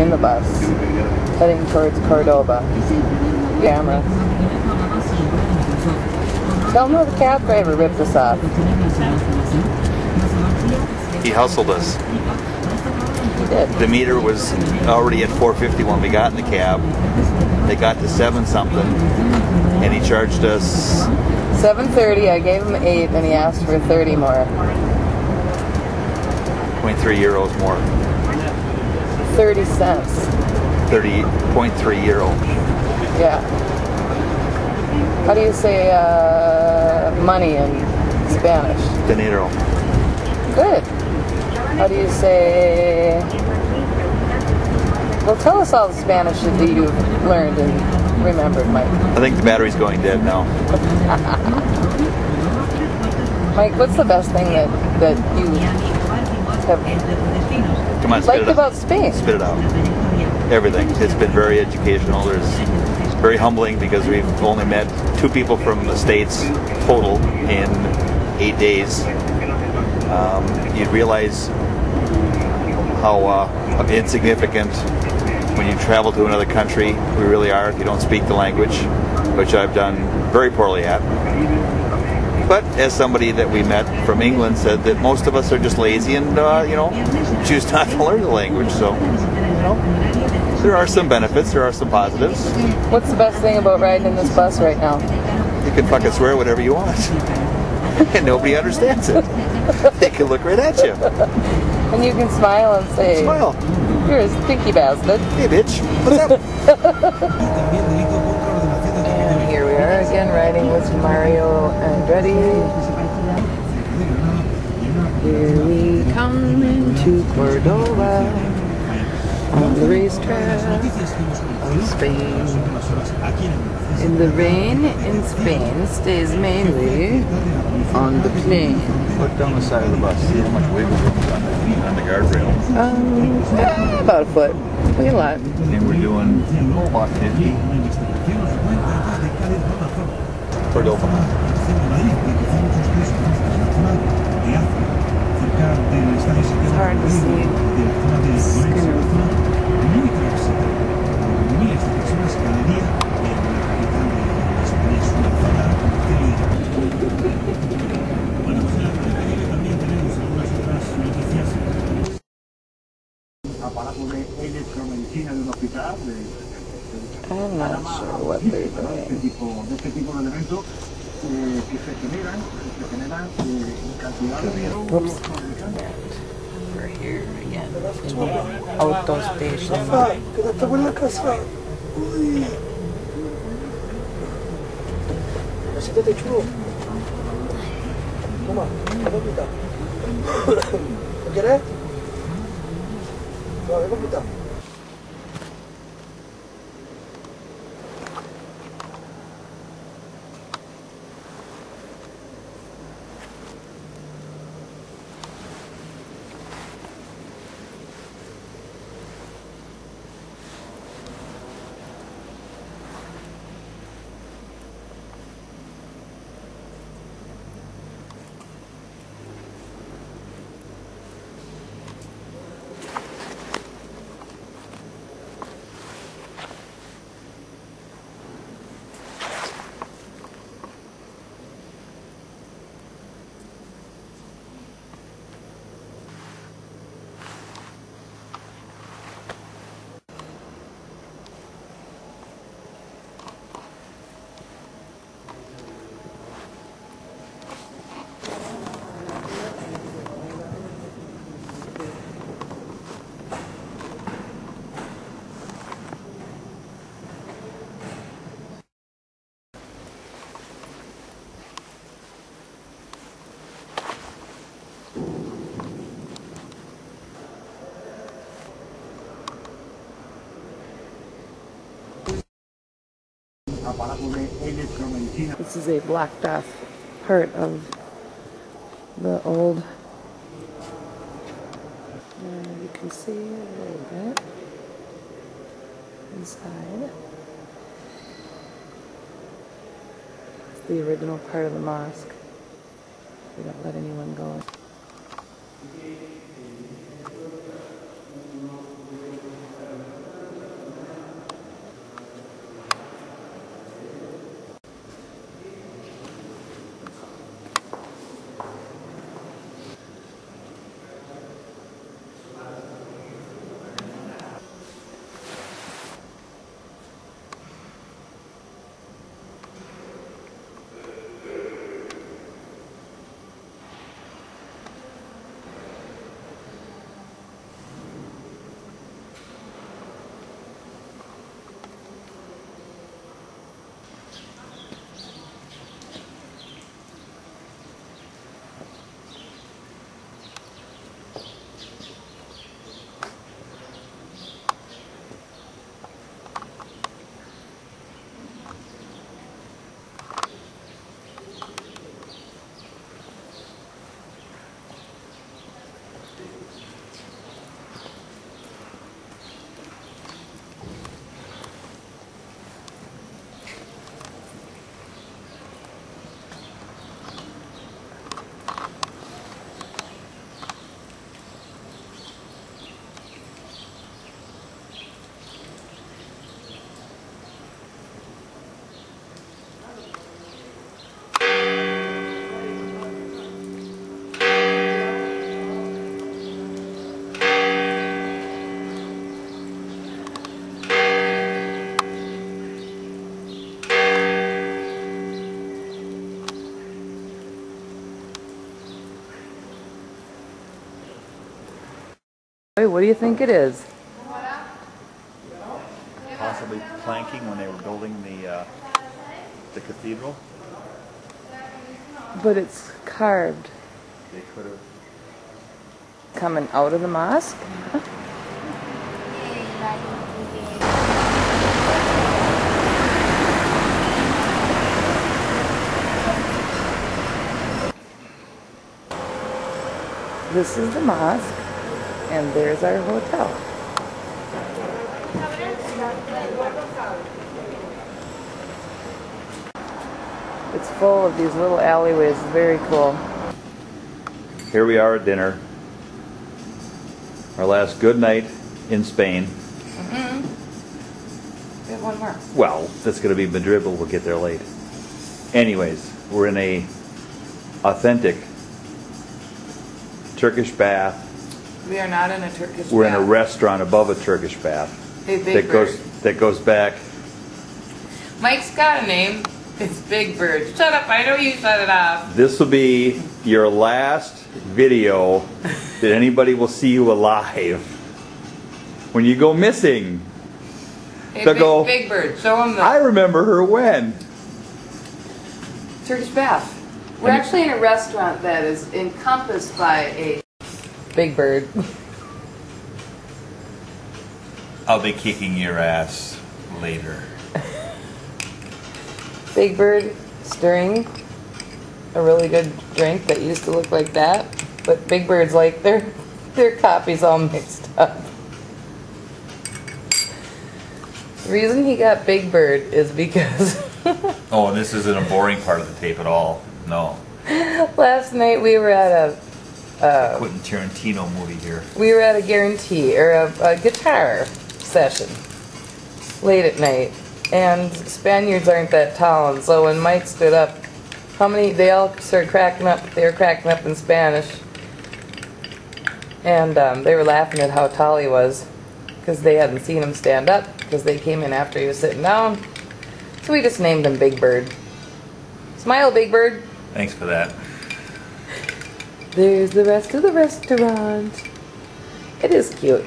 in the bus, heading towards Cordoba. Camera. Tell them how the cab driver ripped us off. He hustled us. He did. The meter was already at 450 when we got in the cab. They got to 7 something, and he charged us 7.30. I gave him 8, and he asked for 30 more. 0.3 euros more. 30 cents. 30.3 euro. Yeah. How do you say money in Spanish? Dinero. Good. How do you say... Well, tell us all the Spanish that you've learned and remembered, Mike. I think the battery's going dead now. Mike, what's the best thing that you have Come on, spit liked it out. about Spain? Spit it out. Everything. It's been very educational. It's very humbling because we've only met 2 people from the States total in 8 days. You'd realize how insignificant when you travel to another country we really are if you don't speak the language, which I've done very poorly at. But as somebody that we met from England said that most of us are just lazy and choose not to learn the language. So there are some benefits, there are some positives. What's the best thing about riding in this bus right now? You can fucking swear whatever you want. And nobody understands it. They can look right at you. And you can smile and say, Smile. You're a stinky bastard. Hey bitch, what's up? And here we are again riding with Mario Andretti. Here we come into Cordoba on the racetrack of Spain. In the rain in Spain stays mainly on the plain. Look down the side of the bus. See how much wiggle room is on the guardrail. About a foot. We get a lot. And we're doing about 50. Cordoba. It's hard to see. It's kind of... I'm not sure what they're doing. Whoops. We're here again in the auto station. This is a blocked off part of the old, you can see a little bit inside. It's the original part of the mosque. We don't let anyone go. Hey, what do you think it is? Possibly planking when they were building the cathedral. But it's carved. They could have. Coming out of the mosque? This is the mosque, and there's our hotel. It's full of these little alleyways. It's very cool. Here we are at dinner. Our last good night in Spain. We have one more. Well, that's going to be Madrid, but we'll get there late. Anyways, we're in a authentic Turkish bath. We are not in a Turkish We're bath. in a restaurant above a Turkish bath. Hey, Big Bird. That goes back. Mike's got a name. It's Big Bird. Shut up. I know you shut it off. This will be your last video that anybody will see you alive. When you go missing, Hey, they'll go, Big Bird. Show him the I remember her when. Turkish bath. We're actually in a restaurant that is encompassed by a Big Bird. I'll be kicking your ass later. Big Bird stirring a really good drink that used to look like that, but Big Bird's like their coffee's all mixed up. The reason he got Big Bird is because Oh, and this isn't a boring part of the tape at all. No. last night we were at a Quentin Tarantino movie here. we were at a guarantee or a guitar session late at night, and Spaniards aren't that tall, and so when Mike stood up, they all started cracking up. They were cracking up in Spanish, and they were laughing at how tall he was because they hadn't seen him stand up because they came in after he was sitting down. So we just named him Big Bird. Smile, Big Bird. Thanks for that. There's the rest of the restaurant. It is cute.